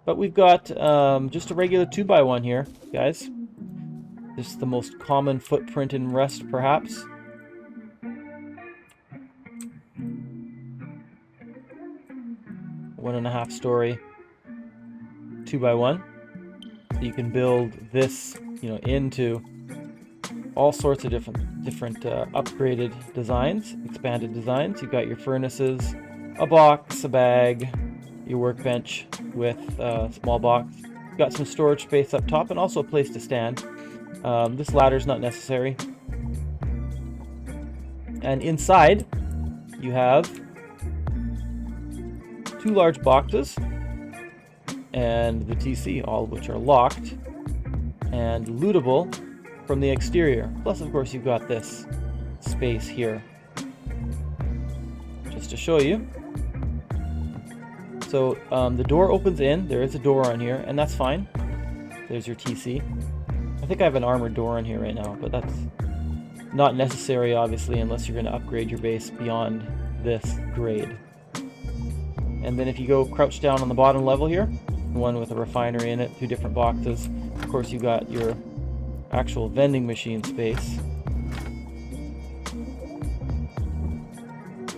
But we've got just a regular 2x1 here, guys. This is the most common footprint in Rust, perhaps. One and a half story 2x1. So you can build this, into all sorts of different upgraded designs, expanded designs. You've got your furnaces, a box, a bag, your workbench with a small box. You've got some storage space up top and also a place to stand. This ladder's not necessary. And inside, you have 2 large boxes and the TC, all of which are locked and lootable from the exterior. Plus, of course, you've got this space here. Just to show you. So the door opens in. There is a door on here, and that's fine. There's your TC. I think I have an armored door on here right now, but that's not necessary, obviously, unless you're going to upgrade your base beyond this grade. And then if you go crouch down on the bottom level here, one with a refinery in it, 2 different boxes. Of course, you got your actual vending machine space.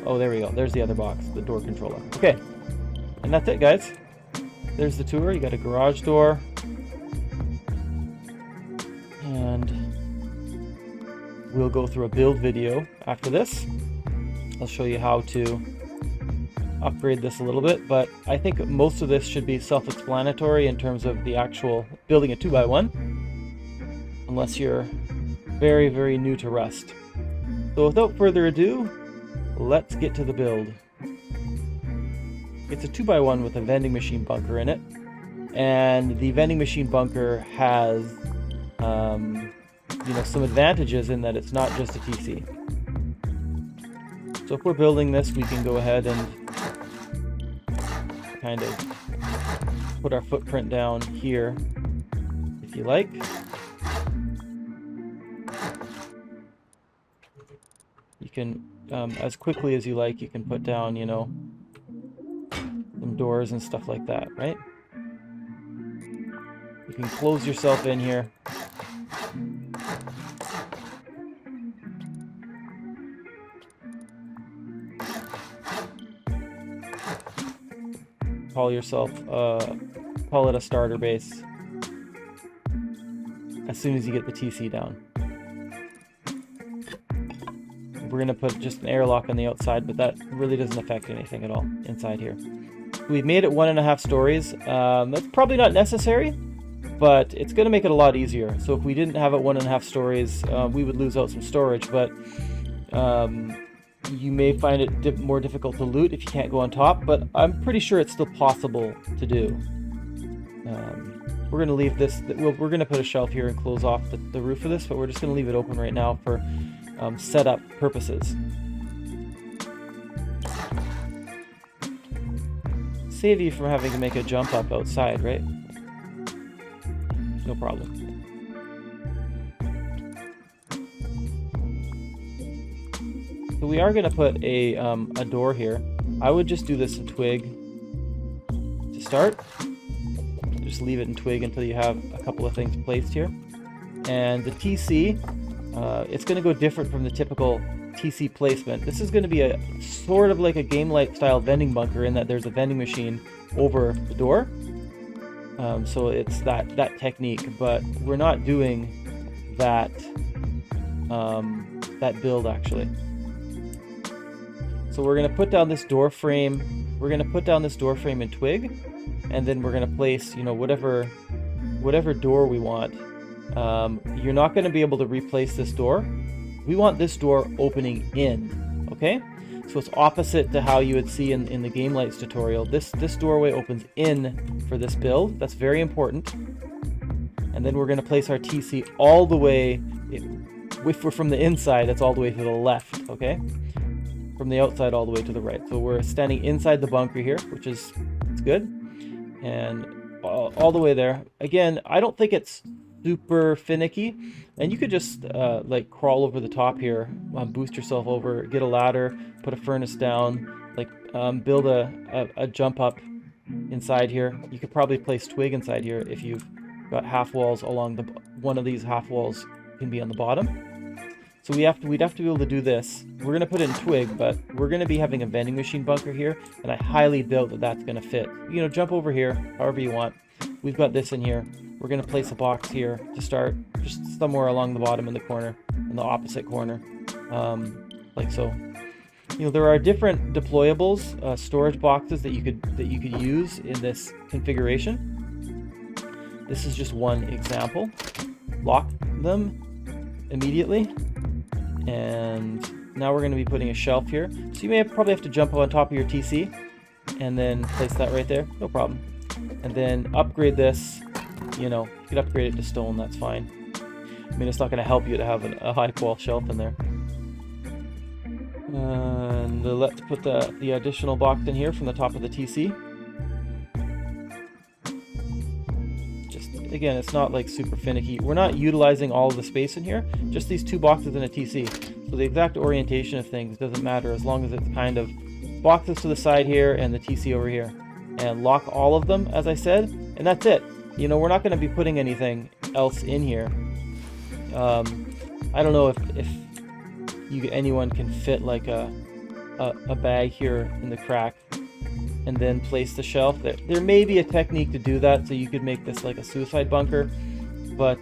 Oh, there we go. There's the other box, the door controller. Okay, and that's it, guys. There's the tour. You got a garage door. And we'll go through a build video after this. I'll show you how to upgrade this a little bit, but I think most of this should be self-explanatory in terms of the actual building a 2x1, unless you're very, very new to Rust. So without further ado, let's get to the build. It's a 2x1 with a vending machine bunker in it, and the vending machine bunker has some advantages in that it's not just a TC. So if we're building this, we can go ahead and kind of put our footprint down here, if you like. You can, as quickly as you like, you can put down, some doors and stuff like that, right? You can close yourself in here. Call it a starter base as soon as you get the TC down. We're going to put just an airlock on the outside, but that really doesn't affect anything at all inside here. We've made it 1.5 stories. That's probably not necessary, but it's going to make it a lot easier. So if we didn't have it 1.5 stories, we would lose out some storage, but you may find it more difficult to loot if you can't go on top, but I'm pretty sure it's still possible to do. We're going to leave this, we're going to put a shelf here and close off the roof of this, but we're just going to leave it open right now for setup purposes. Save you from having to make a jump up outside, right? No problem. So we are going to put a door here. I would just do this in twig to start. Just leave it in twig until you have a couple of things placed here. And the TC, it's going to go different from the typical TC placement. This is going to be a sort of like a Gamelightz style vending bunker in that there's a vending machine over the door. So it's that technique, but we're not doing that build actually. So we're going to put down this door frame. We're going to put down this door frame in twig, and then we're going to place, whatever door we want. You're not going to be able to replace this door. We want this door opening in, okay? So it's opposite to how you would see in the Gamelightz tutorial. This doorway opens in for this build. That's very important. And then we're going to place our TC all the way, if we're from the inside, it's all the way to the left, okay? From the outside all the way to the right. So we're standing inside the bunker here, which is good. And all the way there. Again, I don't think it's super finicky. And you could just like crawl over the top here, boost yourself over, get a ladder, put a furnace down, like build a jump up inside here. You could probably place twig inside here if you've got half walls along the one of these half walls can be on the bottom. So we'd have to be able to do this. We're gonna put in twig, but we're gonna be having a vending machine bunker here, and I highly doubt that that's gonna fit. You know, jump over here however you want. We've got this in here. We're gonna place a box here to start, just somewhere along the bottom in the corner, in the opposite corner, like so. You know, there are different deployables, storage boxes that you could use in this configuration. This is just one example. Lock them immediately, and now we're going to be putting a shelf here. So you may probably have to jump on top of your TC and then place that right there. No problem. And then upgrade this. You know, you could upgrade it to stone. That's fine. I mean, it's not going to help you to have a high qual shelf in there. And let's put the additional box in here from the top of the TC. Just, again, it's not like super finicky. We're not utilizing all of the space in here, just these two boxes in a TC. So the exact orientation of things doesn't matter as long as it's kind of boxes to the side here and the TC over here. And lock all of them, as I said, and that's it. You know, we're not going to be putting anything else in here. I don't know if anyone can fit like a bag here in the crack and then place the shelf. There may be a technique to do that, so you could make this like a suicide bunker, but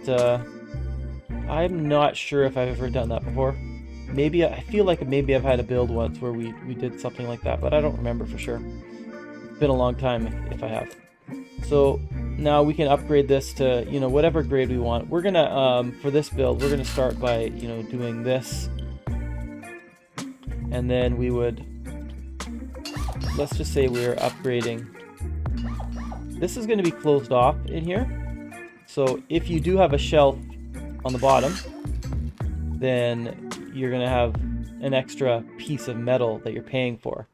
I'm not sure if I've ever done that before. Maybe I feel like maybe I've had a build once where we did something like that, but I don't remember for sure. It's been a long time if I have. So now we can upgrade this to, you know, whatever grade we want. We're gonna for this build, we're gonna start by, you know, doing this. And then we would, let's just say we're upgrading. This is going to be closed off in here. So if you do have a shelf on the bottom, then you're going to have an extra piece of metal that you're paying for.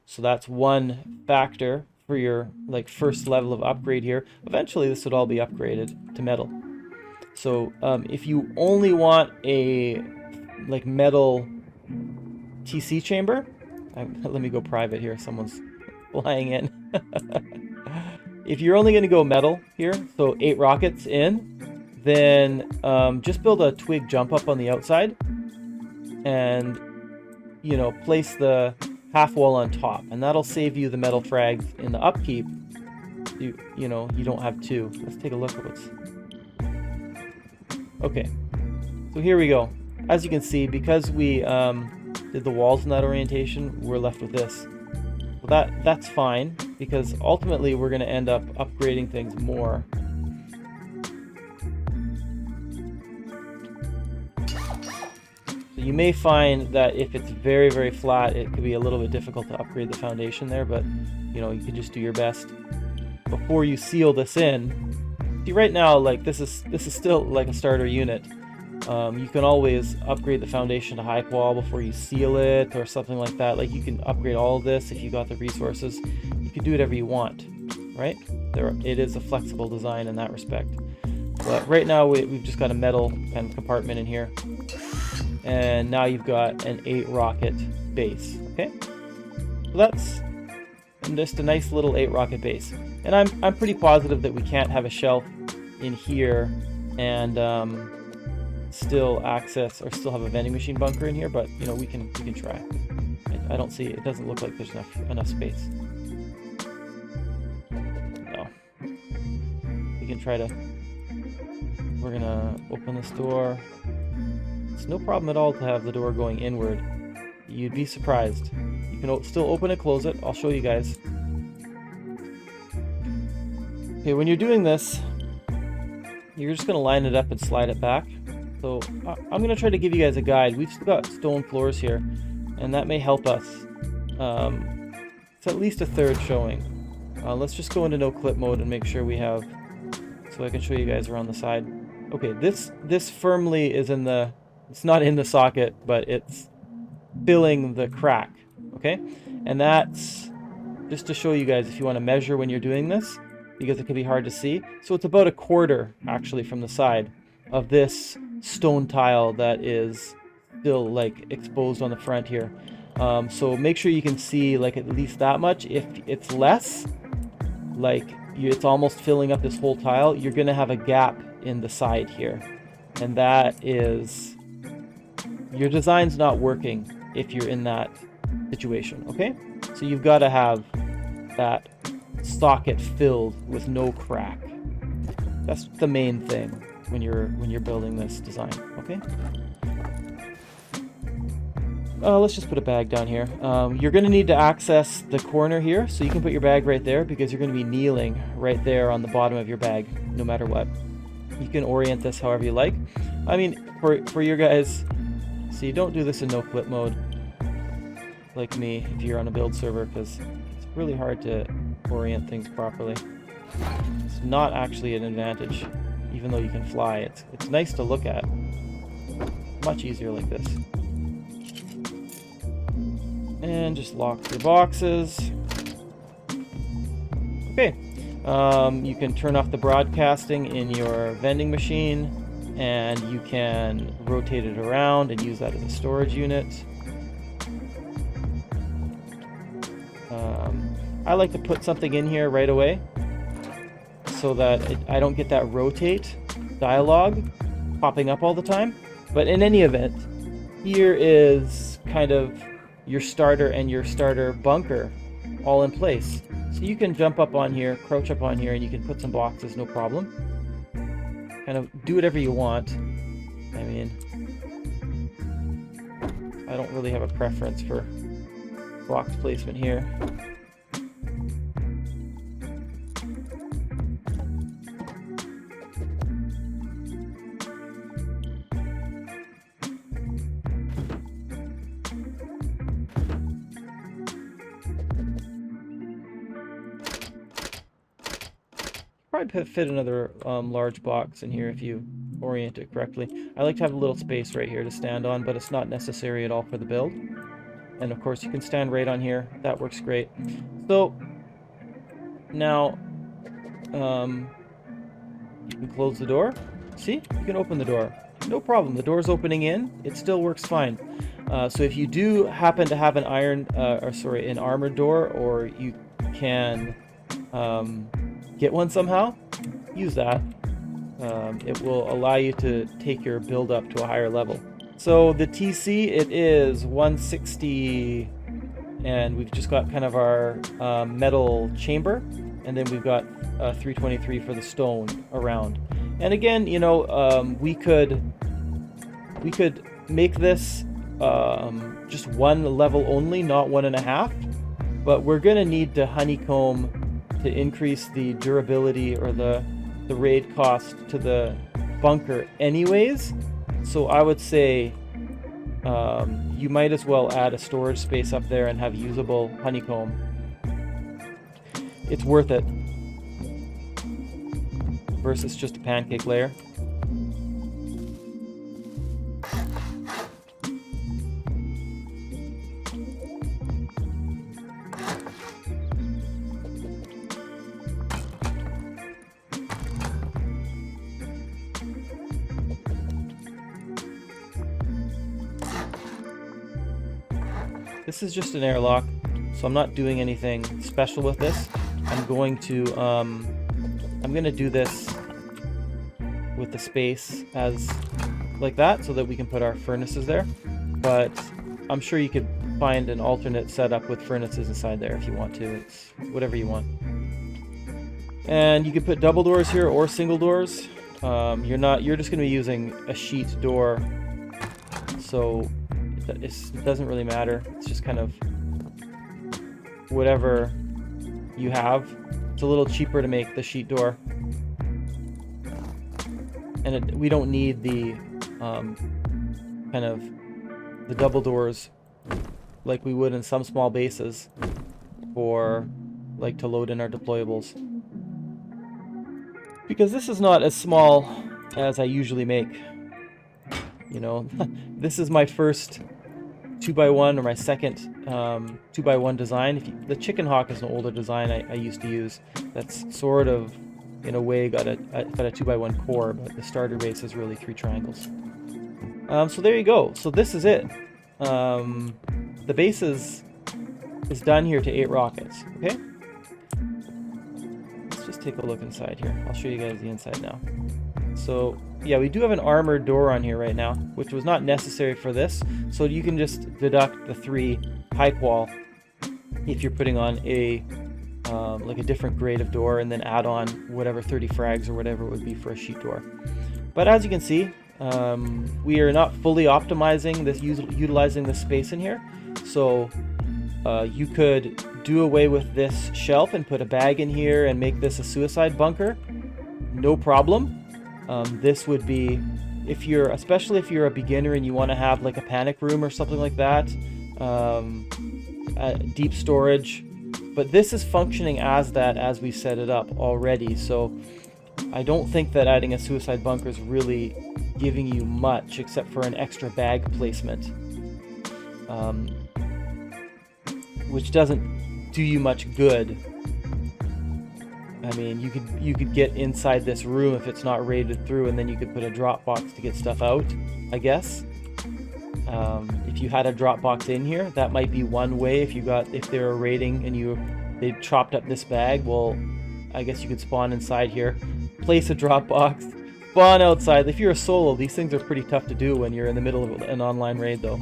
So that's one factor for your like first level of upgrade here. Eventually this would all be upgraded to metal. So if you only want a like metal TC chamber, let me go private here, someone's flying in. If you're only going to go metal here, so 8 rockets in, then just build a twig jump up on the outside and, you know, place the half wall on top, and that'll save you the metal frags in the upkeep. You know, you don't have two. Let's take a look at what's... Okay, so here we go. As you can see, because we did the walls in that orientation, we're left with this. Well, that's fine, because ultimately we're going to end up upgrading things more. So you may find that if it's very, very flat, it could be a little bit difficult to upgrade the foundation there, but you know, you can just do your best before you seal this in. See, right now, like this is still like a starter unit. You can always upgrade the foundation to high qual before you seal it or something like that. Like you can upgrade all of this if you got the resources. You can do whatever you want, right? It is a flexible design in that respect. But right now we've just got a metal kind of compartment in here. And now you've got an 8 rocket base, okay? So that's just a nice little 8 rocket base. And I'm pretty positive that we can't have a shelf in here and still access or still have a vending machine bunker in here, but you know, we can try. I don't see it doesn't look like there's enough space. No. We can try to, we're gonna open this door. It's no problem at all to have the door going inward. You'd be surprised. You can still open it, close it. I'll show you guys. Okay, when you're doing this, you're just gonna line it up and slide it back. So I'm going to try to give you guys a guide. We've still got stone floors here, and that may help us. It's at least a third showing. Let's just go into no clip mode and make sure we have, so I can show you guys around the side. Okay, this firmly is in the, it's not in the socket, but it's filling the crack, okay? And that's just to show you guys if you want to measure when you're doing this, because it can be hard to see. So it's about 1/4 actually from the side of this stone tile that is still like exposed on the front here. So make sure you can see like at least that much. If it's less, like it's almost filling up this whole tile, you're going to have a gap in the side here. And that is, your design's not working if you're in that situation, okay? So you've got to have that socket filled with no crack. That's the main thing when you're building this design, okay? Let's just put a bag down here. You're going to need to access the corner here, so you can put your bag right there because you're going to be kneeling right there on the bottom of your bag, no matter what. You can orient this however you like. I mean, for your guys, so you don't do this in no clip mode like me if you're on a build server, because it's really hard to orient things properly. It's not actually an advantage, even though you can fly. It's nice to look at. Much easier like this. And just lock your boxes. Okay. You can turn off the broadcasting in your vending machine, and you can rotate it around and use that as a storage unit. I like to put something in here right away so that I don't get that rotate dialogue popping up all the time. But in any event, here is kind of your starter and your starter bunker all in place. So you can jump up on here, crouch up on here, and you can put some boxes, no problem. Kind of do whatever you want. I mean, I don't really have a preference for box placement here. Probably fit another large box in here if you orient it correctly. I like to have a little space right here to stand on, but it's not necessary at all for the build. And of course you can stand right on here. That works great. So now you can close the door. See? You can open the door. No problem. The door's opening in. It still works fine. So if you do happen to have an an armored door, or you can get one somehow, use that. It will allow you to take your build up to a higher level. So the TC, it is 160, and we've just got kind of our metal chamber, and then we've got 323 for the stone around. And again, you know, we could make this just one level only, not 1.5, but we're gonna need to honeycomb to increase the durability or the raid cost to the bunker anyways. So I would say you might as well add a storage space up there and have usable honeycomb. It's worth it versus just a pancake layer. This is just an airlock, so I'm not doing anything special with this. I'm going to do this with the space as like that, so that we can put our furnaces there. But I'm sure you could find an alternate setup with furnaces inside there if you want to. It's whatever you want. And you can put double doors here or single doors. You're just going to be using a sheet door, so it doesn't really matter. It's just kind of whatever you have. It's a little cheaper to make the sheet door, and we don't need the kind of the double doors like we would in some small bases for like to load in our deployables, because this is not as small as I usually make. You know, this is my first 2x1 or my second 2x1 design. The Chicken Hawk is an older design I used to use. That's sort of, in a way, got a 2x1 core, but the starter base is really 3 triangles. So there you go. So this is it. The base is done here to 8 rockets. Okay. take a look inside here. I'll show you guys the inside now. So yeah, we do have an armored door on here right now, which was not necessary for this. So you can just deduct the 3 high qual if you're putting on a like a different grade of door, and then add on whatever 30 frags or whatever it would be for a sheet door. But as you can see, we are not fully optimizing this, utilizing the space in here. So you could do away with this shelf and put a bag in here and make this a suicide bunker. No problem. This would be, especially if you're a beginner and you want to have like a panic room or something like that, deep storage. But this is functioning as that as we set it up already, so I don't think that adding a suicide bunker is really giving you much except for an extra bag placement, which doesn't do you much good. I mean, you could get inside this room if it's not raided through, and then you could put a drop box to get stuff out, I guess. If you had a drop box in here, that might be one way. If they were raiding and they chopped up this bag, well, I guess you could spawn inside here, place a drop box, spawn outside. If you're a solo, these things are pretty tough to do when you're in the middle of an online raid though.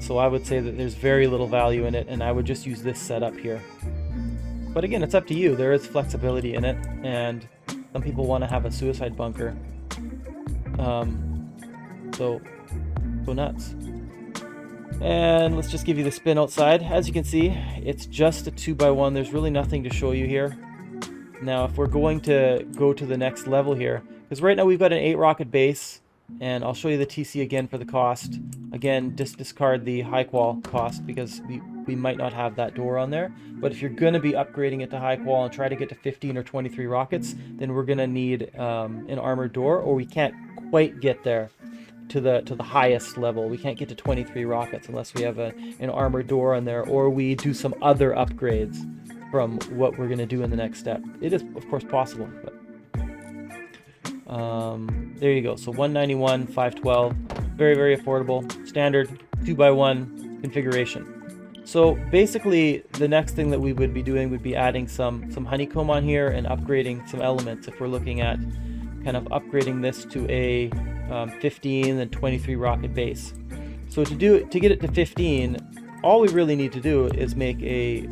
So I would say that there's very little value in it, and I would just use this setup here. But again, it's up to you. There is flexibility in it, and some people want to have a suicide bunker. So go nuts. And let's just give you the spin outside. As you can see, it's just a 2x1. There's really nothing to show you here. Now, if we're going to go to the next level here, because right now we've got an 8 rocket base, and I'll show you the TC again for the cost. Again, discard the high qual cost because we might not have that door on there. But if you're going to be upgrading it to high qual and try to get to 15 or 23 rockets, then we're going to need an armored door, or we can't quite get there to the highest level. We can't get to 23 rockets unless we have an armored door on there, or we do some other upgrades from what we're going to do in the next step. It is, of course, possible. But there you go. So 191, 512, very, very affordable, standard 2x1 configuration. So basically, the next thing that we would be doing would be adding some honeycomb on here and upgrading some elements. If we're looking at kind of upgrading this to a 15 and 23 rocket base. So to get it to 15, all we really need to do is make a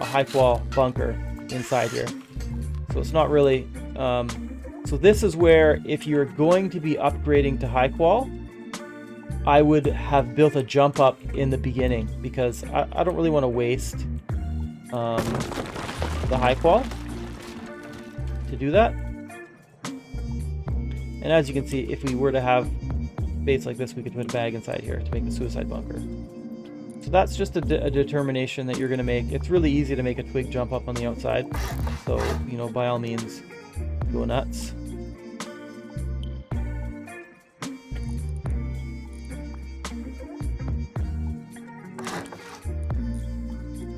high qual bunker inside here. So it's not really so this is where, if you're going to be upgrading to high qual, I would have built a jump up in the beginning, because I don't really want to waste the high qual to do that. And as you can see, if we were to have base like this, we could put a bag inside here to make the suicide bunker. So that's just a determination that you're going to make. It's really easy to make a twig jump up on the outside. So, you know, by all means, go nuts.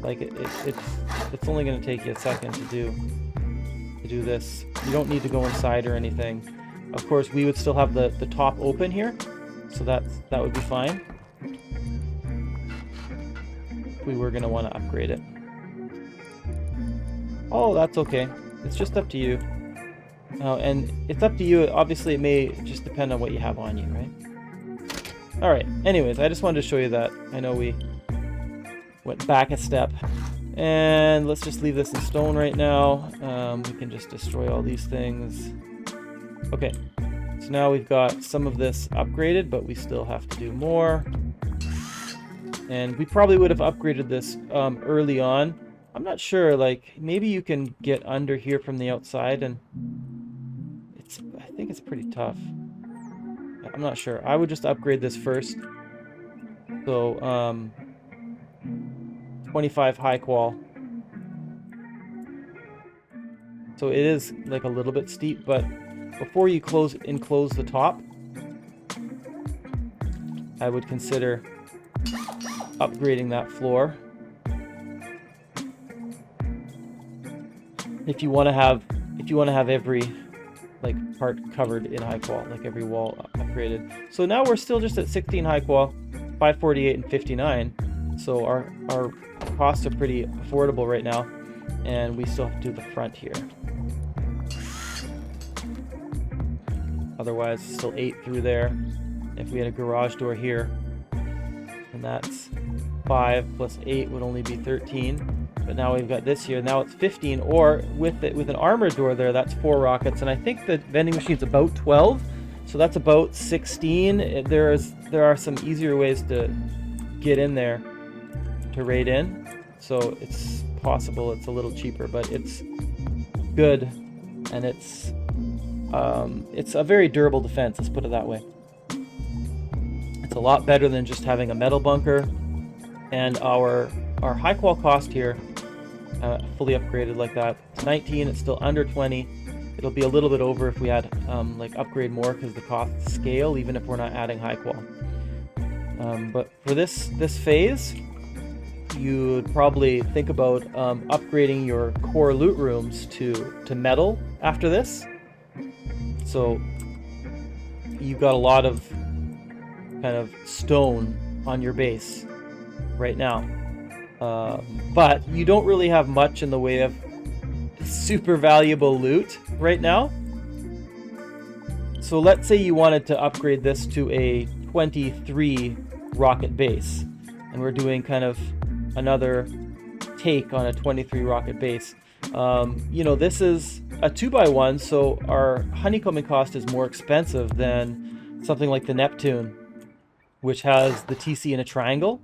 Like it's only going to take you a second to do this. You don't need to go inside or anything. Of course, we would still have the top open here, so that would be fine. If we were going to want to upgrade it. Oh, that's okay. It's just up to you. And it's up to you. Obviously, it may just depend on what you have on you, right? Alright, anyways, I just wanted to show you that. I know we went back a step. And let's just leave this in stone right now. We can just destroy all these things. Okay, so now we've got some of this upgraded, but we still have to do more. And we probably would have upgraded this early on. I'm not sure, like, maybe you can get under here from the outside, and I think it's pretty tough. I'm not sure. I would just upgrade this first. So, 25 high qual. So it is like a little bit steep, but before you enclose the top, I would consider upgrading that floor. If you want to have every like part covered in high qual, like every wall upgraded. So now we're still just at 16 high qual, 548 and 59. So our costs are pretty affordable right now, and we still have to do the front here. Otherwise, still 8 through there. If we had a garage door here, and that's 5 plus 8 would only be 13. But now we've got this here. Now it's 15. Or with an armored door there, that's 4 rockets. And I think the vending machine's about 12. So that's about 16. There are some easier ways to get in there to raid in. So it's possible it's a little cheaper, but it's good, and it's a very durable defense, let's put it that way. It's a lot better than just having a metal bunker. And our high qual cost here, fully upgraded like that, it's 19. It's still under 20. It'll be a little bit over if we add like upgrade more, because the costs scale even if we're not adding high qual. But for this phase, you'd probably think about upgrading your core loot rooms to metal after this. So you've got a lot of kind of stone on your base right now, but you don't really have much in the way of super valuable loot right now. So let's say you wanted to upgrade this to a 23 rocket base, and we're doing kind of another take on a 23 rocket base. You know, this is a 2x1, so our honeycombing cost is more expensive than something like the Neptune, which has the TC in a triangle.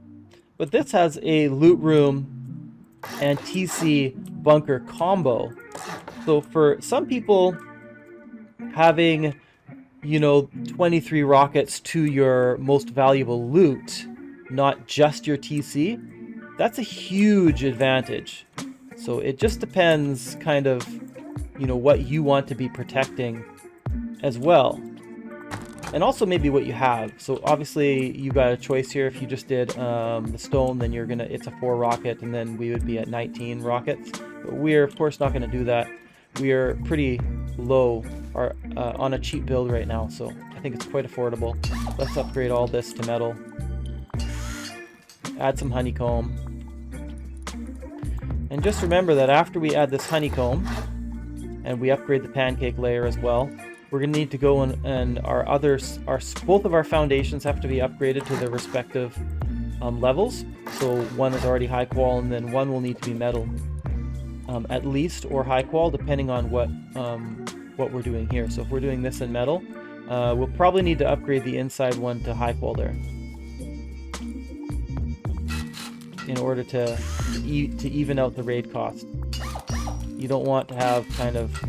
But this has a loot room and TC bunker combo. So for some people, having, you know, 23 rockets to your most valuable loot, not just your TC, that's a huge advantage. So it just depends kind of, you know, what you want to be protecting as well. And also maybe what you have. So obviously you got a choice here. If you just did the stone, then it's a 4 rocket, and then we would be at 19 rockets. But we're of course not gonna do that. We are pretty low on a cheap build right now, so I think it's quite affordable. Let's upgrade all this to metal. Add some honeycomb. And just remember that after we add this honeycomb, and we upgrade the pancake layer as well, we're going to need to go and both of our foundations have to be upgraded to their respective levels. So one is already high qual, and then one will need to be metal, at least, or high qual, depending on what we're doing here. So if we're doing this in metal, we'll probably need to upgrade the inside one to high qual there, in order to even out the raid cost. You don't want to have kind of...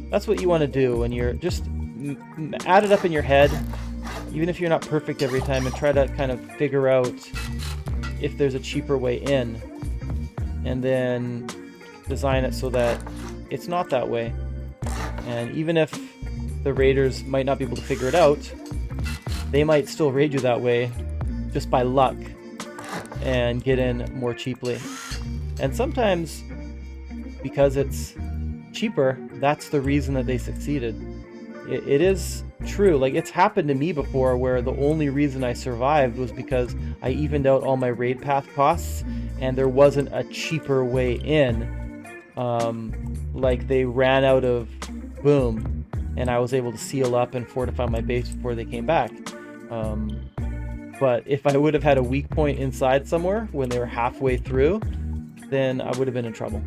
That's what you want to do when you're just add it up in your head, even if you're not perfect every time, and try to kind of figure out if there's a cheaper way in, and then design it so that it's not that way. And even if the raiders might not be able to figure it out, they might still raid you that way just by luck and get in more cheaply. And sometimes, because it's cheaper, that's the reason that they succeeded. It is true. Like, it's happened to me before where the only reason I survived was because I evened out all my raid path costs, and there wasn't a cheaper way in. Like, they ran out of boom, and I was able to seal up and fortify my base before they came back. But if I would have had a weak point inside somewhere when they were halfway through, then I would have been in trouble.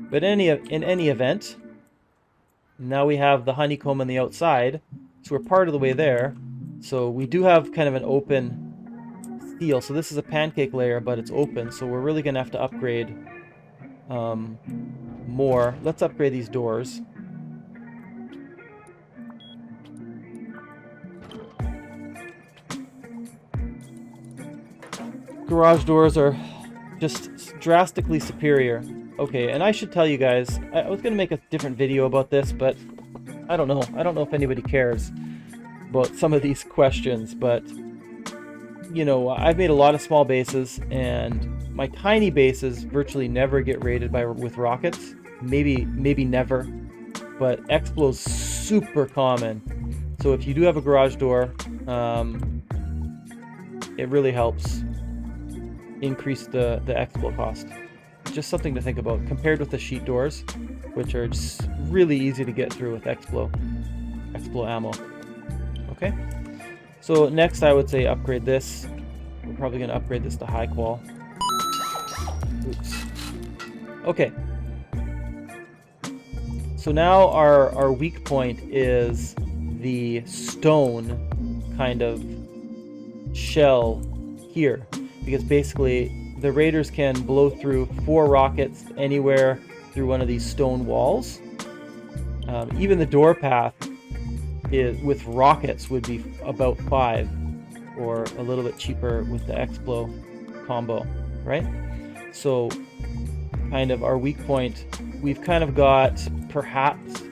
But in any event, now we have the honeycomb on the outside, so we're part of the way there. So we do have kind of an open steel. So this is a pancake layer, but it's open, so we're really going to have to upgrade more. Let's upgrade these doors. Garage doors are just drastically superior. Okay, and I should tell you guys, I was going to make a different video about this, but I don't know. I don't know if anybody cares about some of these questions, but, you know, I've made a lot of small bases, and my tiny bases virtually never get raided with rockets. Maybe never, but Explod's super common. So if you do have a garage door, it really helps increase the explo cost. Just something to think about compared with the sheet doors, which are just really easy to get through with explo. Explo ammo. Okay. So next I would say upgrade this. We're probably going to upgrade this to high qual. Oops. Okay. So now our weak point is the stone kind of shell here, because basically the raiders can blow through 4 rockets anywhere through one of these stone walls. Even the door path with rockets would be about 5, or a little bit cheaper with the Explo combo, right? So kind of our weak point, we've kind of got perhaps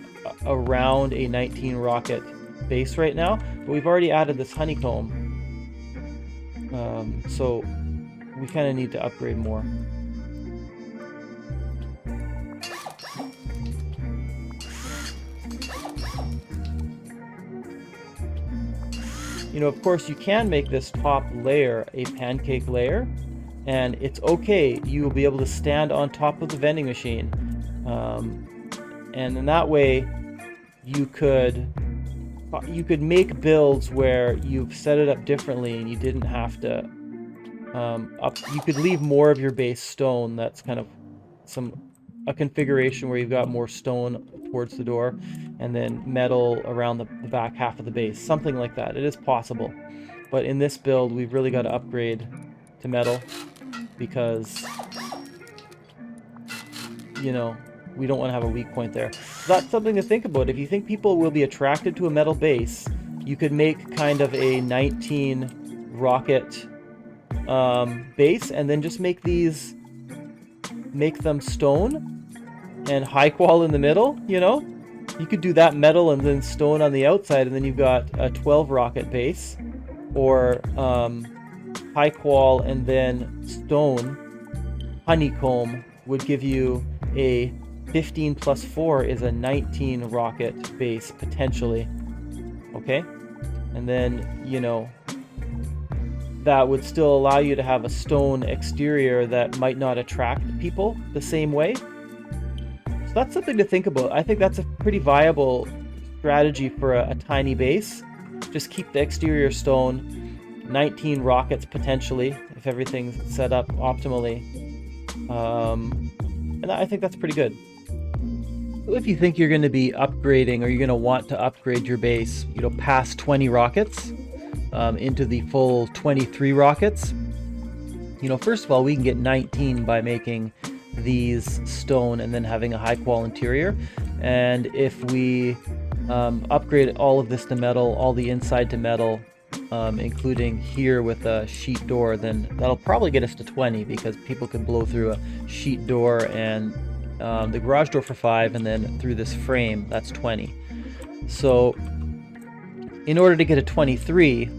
around a 19 rocket base right now, but we've already added this honeycomb, so we kind of need to upgrade more. You know, of course, you can make this top layer a pancake layer, and it's okay. You will be able to stand on top of the vending machine, and in that way, you could make builds where you've set it up differently, and you didn't have to. You could leave more of your base stone. That's kind of a configuration where you've got more stone towards the door, and then metal around the back half of the base, something like that. It is possible, but in this build we've really got to upgrade to metal, because you know, we don't want to have a weak point there. So that's something to think about. If you think people will be attracted to a metal base, you could make kind of a 19 rocket base, and then just make them stone and high qual in the middle. You know, you could do that metal and then stone on the outside, and then you've got a 12 rocket base, or high qual and then stone honeycomb would give you a 15 plus 4 is a 19 rocket base potentially. Okay, and then, you know, that would still allow you to have a stone exterior that might not attract people the same way. So that's something to think about. I think that's a pretty viable strategy for a tiny base. Just keep the exterior stone, 19 rockets potentially, if everything's set up optimally. And I think that's pretty good. So if you think you're going to be upgrading, or you're going to want to upgrade your base, you know, past 20 rockets, into the full 23 rockets, you know, first of all, we can get 19 by making these stone and then having a high qual interior. And if we upgrade all of this to metal, all the inside to metal, including here with a sheet door, then that'll probably get us to 20, because people can blow through a sheet door and the garage door for 5, and then through this frame, that's 20. So in order to get a 23,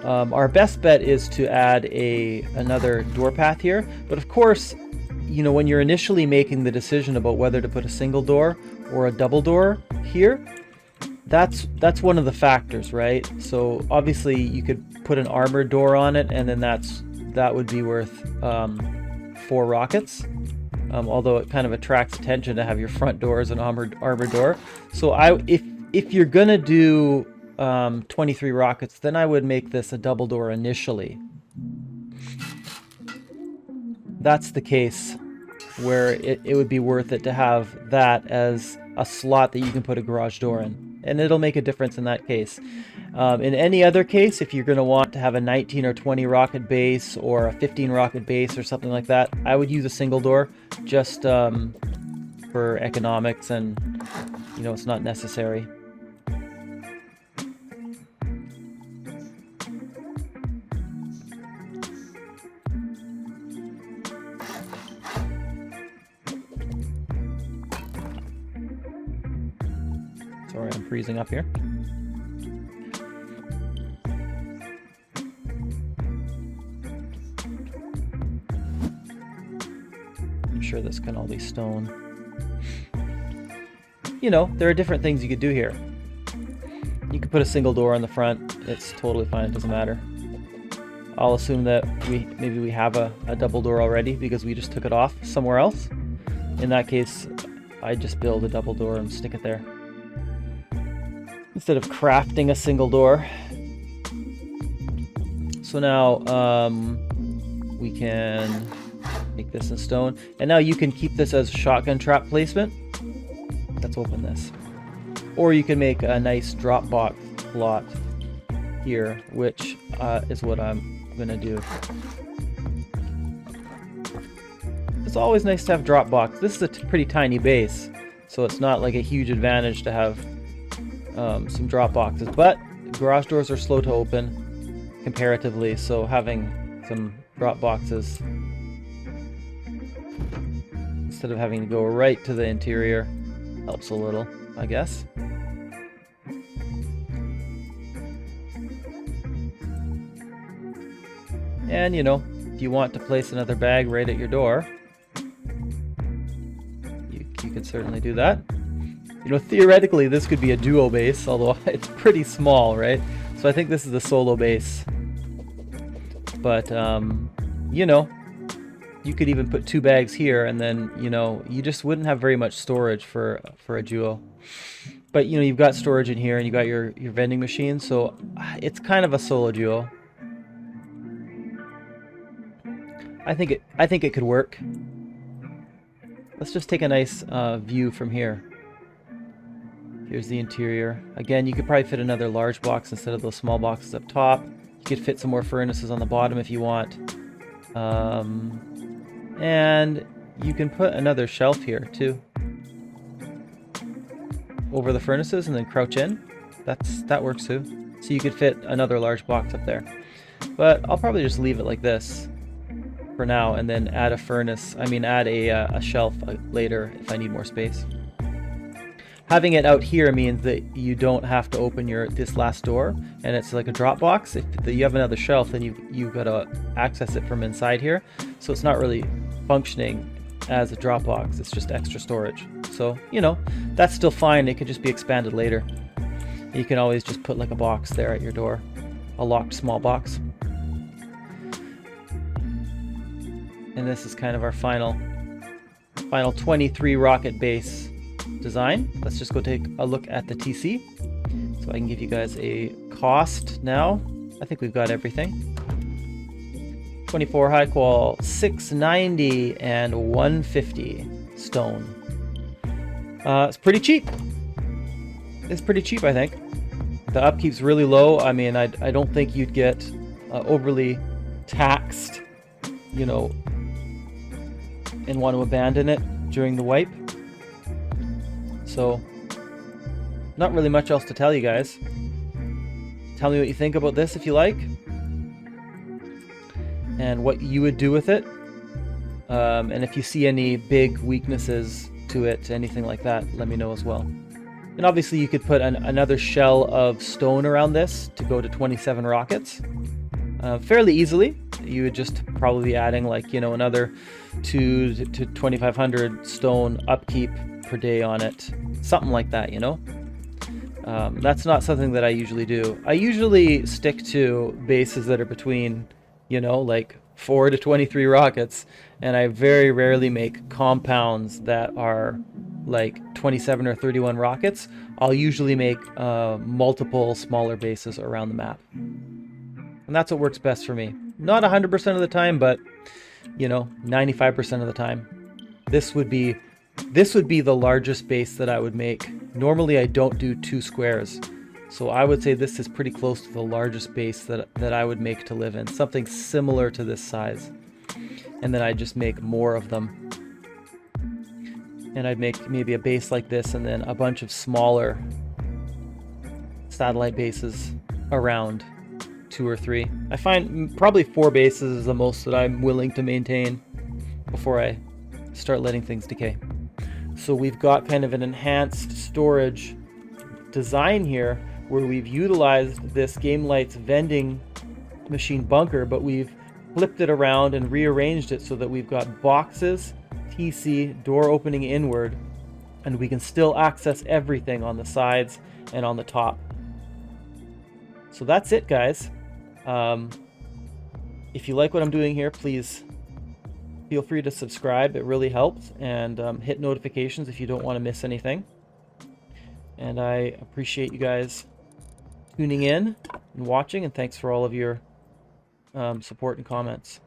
our best bet is to add another door path here. But of course, you know, when you're initially making the decision about whether to put a single door or a double door here, that's one of the factors, right? So obviously you could put an armored door on it, and then that would be worth 4 rockets. Although it kind of attracts attention to have your front door as an armored door. So if you're gonna do 23 rockets, then I would make this a double door initially. That's the case where it would be worth it to have that as a slot that you can put a garage door in, and it'll make a difference in that case. In any other case, if you're going to want to have a 19 or 20 rocket base, or a 15 rocket base or something like that, I would use a single door, just for economics, and you know, it's not necessary. Sorry, I'm freezing up here. I'm sure this can all be stone. You know, there are different things you could do here. You could put a single door on the front. It's totally fine. It doesn't matter. I'll assume that maybe we have a double door already because we just took it off somewhere else. In that case, I just build a double door and stick it there. instead of crafting a single door. So now we can make this in stone. And now you can keep this as shotgun trap placement. Let's open this. Or you can make a nice drop box slot here, which is what I'm gonna do. It's always nice to have drop box. This is a pretty tiny base, so it's not like a huge advantage to have some drop boxes, but garage doors are slow to open comparatively, so having some drop boxes instead of having to go right to the interior helps a little, I guess. And you know, if you want to place another bag right at your door, you can certainly do that. You know, theoretically this could be a duo base, although it's pretty small, right? So I think this is the solo base. But you know, you could even put 2 bags here, and then, you know, you just wouldn't have very much storage for a duo. But you know, you've got storage in here, and you got your vending machine, so it's kind of a solo duo. I think it could work. Let's just take a nice view from here. Here's the interior. Again, you could probably fit another large box instead of those small boxes up top. You could fit some more furnaces on the bottom if you want. And you can put another shelf here too, over the furnaces, and then crouch in. That works too. So you could fit another large box up there. But I'll probably just leave it like this for now, and then add a furnace. I mean, add a shelf later if I need more space. Having it out here means that you don't have to open this last door, and it's like a drop box. If you have another shelf, then you've got to access it from inside here. So it's not really functioning as a drop box. It's just extra storage. So, you know, that's still fine. It could just be expanded later. You can always just put like a box there at your door, a locked small box. And this is kind of our final 23 rocket base design. Let's just go take a look at the TC, so I can give you guys a cost now. I think we've got everything. 24 high qual, 690 and 150 stone. It's pretty cheap. It's pretty cheap, I think. The upkeep's really low. I mean, I don't think you'd get overly taxed, you know, and want to abandon it during the wipe. So, not really much else to tell you guys. Tell me what you think about this if you like, and what you would do with it, and if you see any big weaknesses to it, anything like that, let me know as well. And obviously you could put another shell of stone around this to go to 27 rockets fairly easily. You would just probably be adding, like, you know, another 2 to 2,500 stone upkeep per day on it, something like that, you know. That's not something that I usually do. I usually stick to bases that are between, you know, like 4 to 23 rockets, and I very rarely make compounds that are like 27 or 31 rockets. I'll usually make multiple smaller bases around the map, and that's what works best for me. Not 100% of the time, but you know, 95% of the time. This would be the largest base that I would make. Normally I don't do 2 squares, so I would say this is pretty close to the largest base that I would make to live in. Something similar to this size. And then I'd just make more of them. And I'd make maybe a base like this, and then a bunch of smaller satellite bases around, 2 or 3. I find probably 4 bases is the most that I'm willing to maintain before I start letting things decay. So we've got kind of an enhanced storage design here, where we've utilized this Gamelightz vending machine bunker, but we've flipped it around and rearranged it so that we've got boxes, TC, door opening inward, and we can still access everything on the sides and on the top. So that's it, guys. If you like what I'm doing here, please feel free to subscribe. It really helps. And hit notifications if you don't want to miss anything. And I appreciate you guys tuning in and watching, and thanks for all of your support and comments.